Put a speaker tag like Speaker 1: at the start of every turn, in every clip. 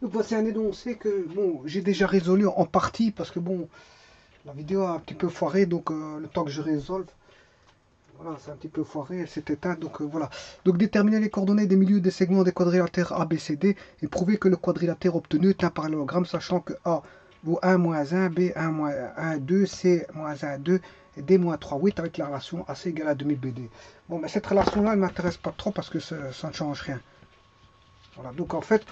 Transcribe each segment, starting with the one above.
Speaker 1: Donc voici un énoncé que bon, j'ai déjà résolu en partie parce que bon, la vidéo a un petit peu foiré, donc le temps que je résolve, voilà, c'est un petit peu foiré, elle s'est éteinte, donc voilà. Donc déterminer les coordonnées des milieux des segments des quadrilatères A, B, C, D et prouver que le quadrilatère obtenu est un parallélogramme, sachant que A vaut 1 moins 1, B 1 moins 1, 2, C moins 1, 2 et D moins 3, 8 avec la relation AC égale à demi BD. Bon, mais cette relation-là, elle ne m'intéresse pas trop parce que ça ne change rien. Voilà, donc en fait,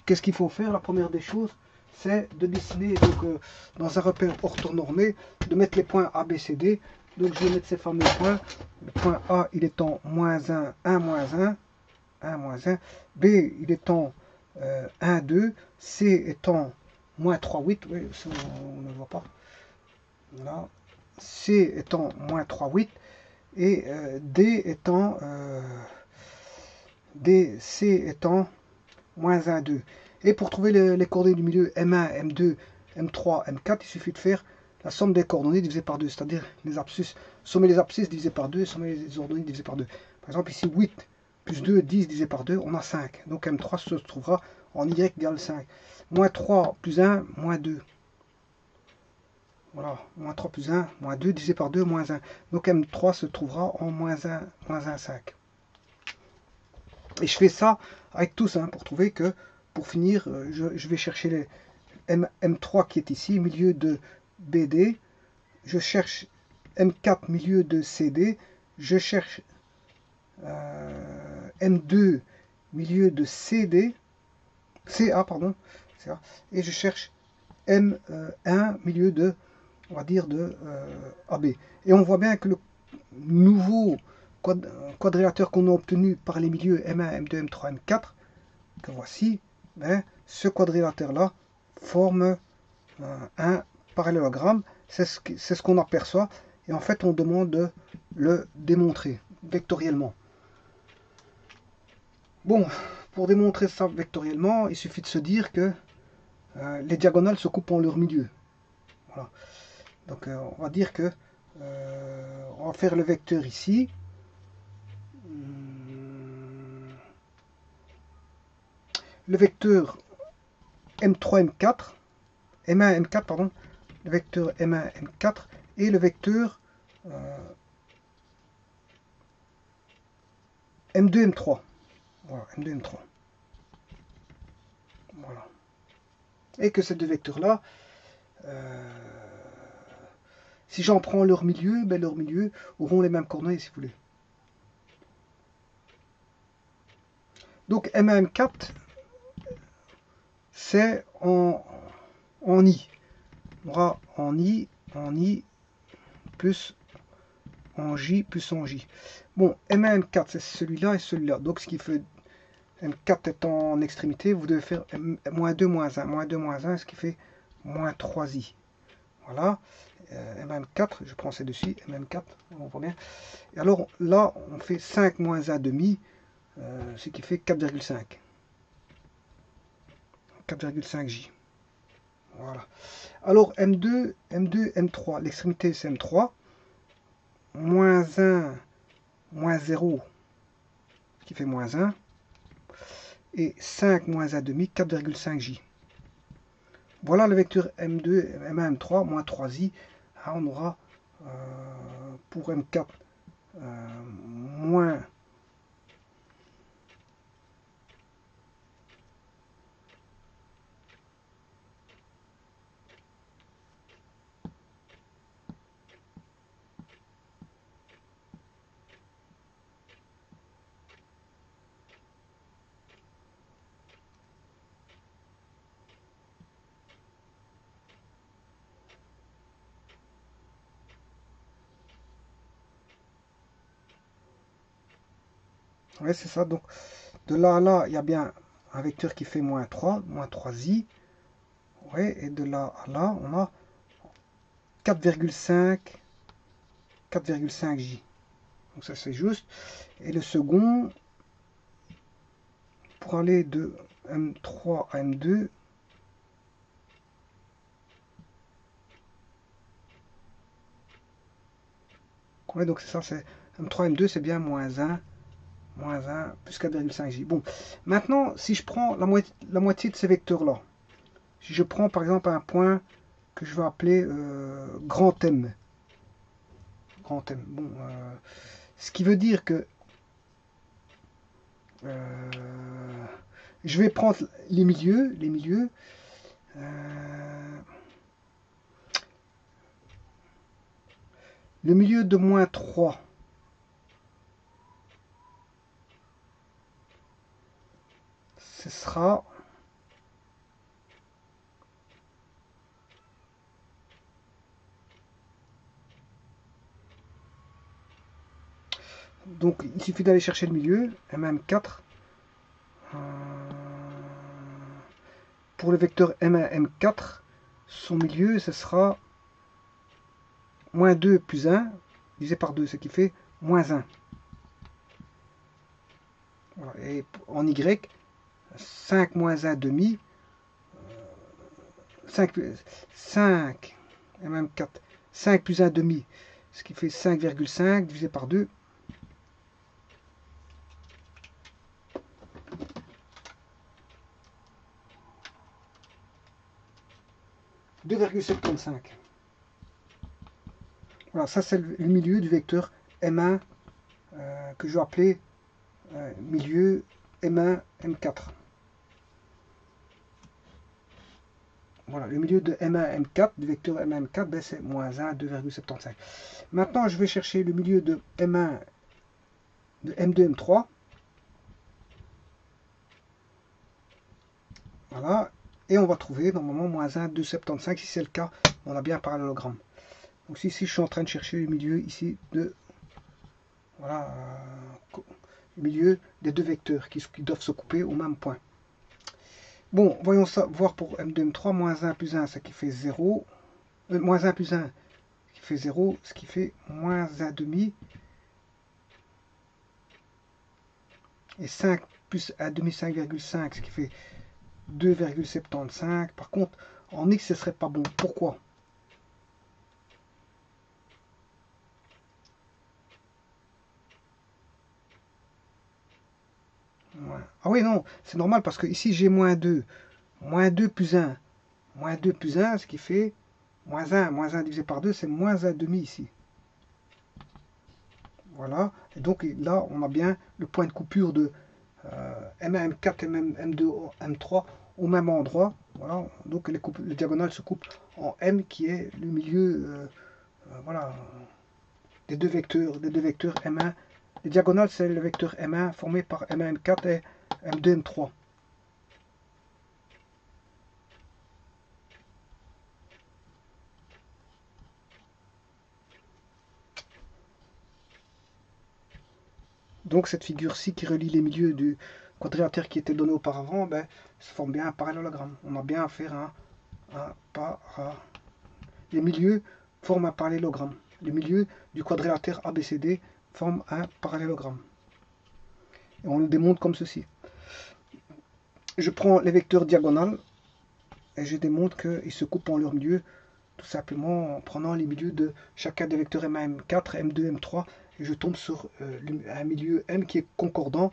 Speaker 1: qu'est-ce qu'il faut faire? La première des choses, c'est de dessiner donc, dans un repère orthonormé, de mettre les points A, B, C, D. Donc je vais mettre ces fameux points. Le point A, il est en moins 1, 1, moins 1, 1, moins 1. B, il est en 1, 2. C est en moins 3, 8. Oui, ça, on ne voit pas. Voilà. C est en moins 3, 8. Et D est en... D, C est en moins 1, 2. Et pour trouver les coordonnées du milieu M1, M2, M3, M4, il suffit de faire la somme des coordonnées divisée par 2, c'est-à-dire les abscisses, sommer les abscisses divisé par 2, sommer les ordonnées divisé par 2. Par exemple, ici, 8 plus 2, 10 divisé par 2, on a 5. Donc M3 se trouvera en Y égale 5. Moins 3 plus 1, moins 2. Voilà, moins 3 plus 1, moins 2 divisé par 2, moins 1. Donc M3 se trouvera en moins 1, moins 1, 5. Et je fais ça avec tous, hein, pour trouver que, pour finir, je vais chercher les M3 qui est ici, milieu de BD. Je cherche M4, milieu de CD. Je cherche M2, milieu de CD. CA, pardon. CA, et je cherche M1, milieu de, on va dire, de AB. Et on voit bien que le nouveau quadrilatère qu'on a obtenu par les milieux M1, M2, M3, M4, que voici, ben, ce quadrilatère-là forme un parallélogramme. C'est ce qu'on aperçoit. Et en fait, on demande de le démontrer vectoriellement. Bon, pour démontrer ça vectoriellement, il suffit de se dire que les diagonales se coupent en leur milieu. Voilà. Donc, on va dire que on va faire le vecteur ici. Le vecteur M3, M4, M1, M4, pardon, le vecteur M1, M4 et le vecteur M2, M3. Voilà, M2, M3. Voilà. Et que ces deux vecteurs-là, si j'en prends leur milieu, ben leurs milieux auront les mêmes coordonnées, si vous voulez. Donc M1, M4, c'est en I. On aura en I, plus en J, plus en J. Bon, M1, M4, c'est celui-là et celui-là. Donc ce qui fait M4 est en extrémité, vous devez faire moins 2, moins 1. Moins 2, moins 1, ce qui fait moins 3i. Voilà. M4, je prends ci-dessus, M4, on voit bien. Et alors là, on fait 5 moins 1 demi, ce qui fait 4,5. 4,5J. Voilà. Alors M2, M3, l'extrémité c'est M3, moins 1, moins 0, ce qui fait moins 1, et 5 moins 1 demi, 4,5J. Voilà le vecteur M2, M1, M3, moins 3i. Ah, on aura pour M4 moins ouais, c'est ça. Donc, de là à là, il y a bien un vecteur qui fait moins 3, moins 3i. Ouais, et de là à là, on a 4,5, 4,5J. Donc ça, c'est juste. Et le second, pour aller de M3 à M2, ouais, donc c'est ça, c'est M3, M2, c'est bien moins 1, moins 1 plus 4,5j. Bon, maintenant, si je prends la moitié de ces vecteurs-là, si je prends par exemple un point que je vais appeler grand M. Grand M. Bon, ce qui veut dire que je vais prendre les milieux. Le milieu de moins 3. Ce sera donc il suffit d'aller chercher le milieu, M1, M4. Pour le vecteur M1, M4, son milieu, ce sera moins 2 plus 1, divisé par 2, ce qui fait moins 1. Voilà. Et en Y, 5 moins 1 demi, 5 M4, 5 plus 1 demi, ce qui fait 5,5 divisé par 2. 2,75. Voilà, ça c'est le milieu du vecteur M1 que je vais appeler milieu M1, M4. Voilà, le milieu de M1, M4, du vecteur M1, M4, ben c'est moins 1, 2,75. Maintenant, je vais chercher le milieu de M1, de M2, M3. Voilà, et on va trouver normalement moins 1, 2,75. Si c'est le cas, on a bien un parallélogramme. Donc ici, je suis en train de chercher le milieu ici de... Voilà, le milieu des deux vecteurs qui doivent se couper au même point. Bon, voyons ça, voir pour M2, M3, moins 1 plus 1, ce qui fait 0. Moins 1 plus 1, ce qui fait 0, ce qui fait moins 1 demi. Et 5 plus 1 demi, 5,5, ce qui fait 2,75. Par contre, en X, ce serait pas bon. Pourquoi? Ah oui, non, c'est normal parce que ici j'ai moins 2. Moins 2 plus 1. Moins 2 plus 1, ce qui fait moins 1. Moins 1 divisé par 2, c'est moins 1 demi ici. Voilà. Et donc là, on a bien le point de coupure de M1, M4 et M2, M3 au même endroit. Voilà. Donc les diagonales se coupent en M qui est le milieu voilà, des deux vecteurs M1. Les diagonales, c'est le vecteur M1 formé par M1, M4 et M2, M3. Donc cette figure-ci qui relie les milieux du quadrilatère qui était donné auparavant, ben, ça forme bien un parallélogramme. On a bien à faire les milieux forment un parallélogramme. Les milieux du quadrilatère ABCD forment un parallélogramme. Et on le démontre comme ceci. Je prends les vecteurs diagonales et je démontre qu'ils se coupent en leur milieu tout simplement en prenant les milieux de chacun des vecteurs M1, M4, M2, M3 et je tombe sur un milieu M qui est concordant,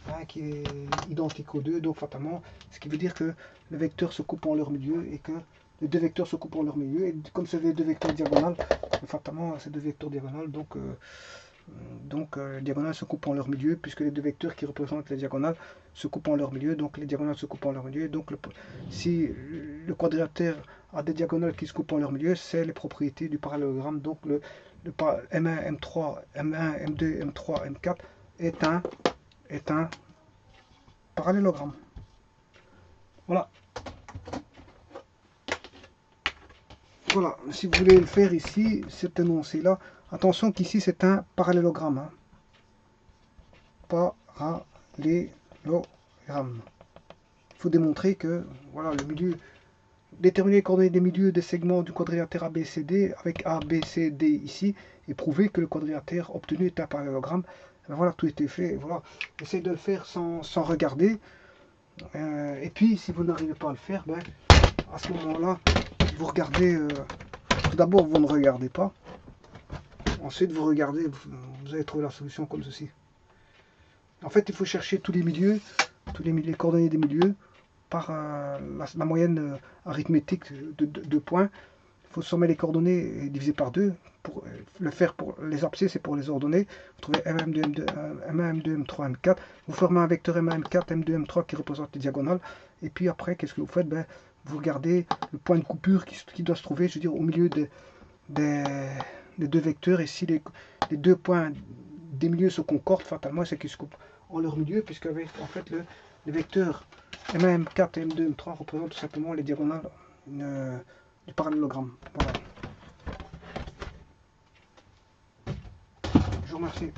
Speaker 1: hein, qui est identique aux deux, donc fatalement, ce qui veut dire que les vecteurs se coupent en leur milieu et que les deux vecteurs se coupent en leur milieu, et comme c'est les deux vecteurs diagonales, fatalement c'est deux vecteurs diagonales, donc les diagonales se coupent en leur milieu, puisque les deux vecteurs qui représentent les diagonales se coupent en leur milieu, donc les diagonales se coupent en leur milieu, donc si le quadrilatère a des diagonales qui se coupent en leur milieu, c'est les propriétés du parallélogramme, donc le M1, M3, M1, M2, M3, M4 est un parallélogramme. Voilà. Voilà, si vous voulez le faire ici, cet énoncé-là, attention qu'ici c'est un parallélogramme. Hein. Parallélogramme. Il faut démontrer que voilà, le milieu, déterminer les coordonnées des milieux des segments du quadrilatère ABCD avec ABCD ici, et prouver que le quadrilatère obtenu est un parallélogramme. Ben voilà, tout était fait. Voilà. Essayez de le faire sans regarder. Et puis, si vous n'arrivez pas à le faire, ben, à ce moment-là, vous regardez. Tout d'abord, vous ne regardez pas. Ensuite, vous regardez, vous allez trouver la solution comme ceci. En fait, il faut chercher tous les milieux, les coordonnées des milieux par la moyenne arithmétique de points. Il faut sommer les coordonnées et diviser par 2. Pour le faire pour les abscisses et pour les ordonnées, vous trouvez M1, M2, M1, M2, M3, M4. Vous formez un vecteur M1, M4, M2, M3 qui représente les diagonales. Et puis après, qu'est-ce que vous faites? Ben, vous regardez le point de coupure qui doit se trouver, je veux dire, au milieu des deux vecteurs. Et si les deux points des milieux se concordent, fatalement, c'est qu'ils se coupent en leur milieu, puisque en fait, les vecteurs M1, M4 et M2, M3 représentent tout simplement les diagonales du parallélogramme. Voilà. Je vous remercie.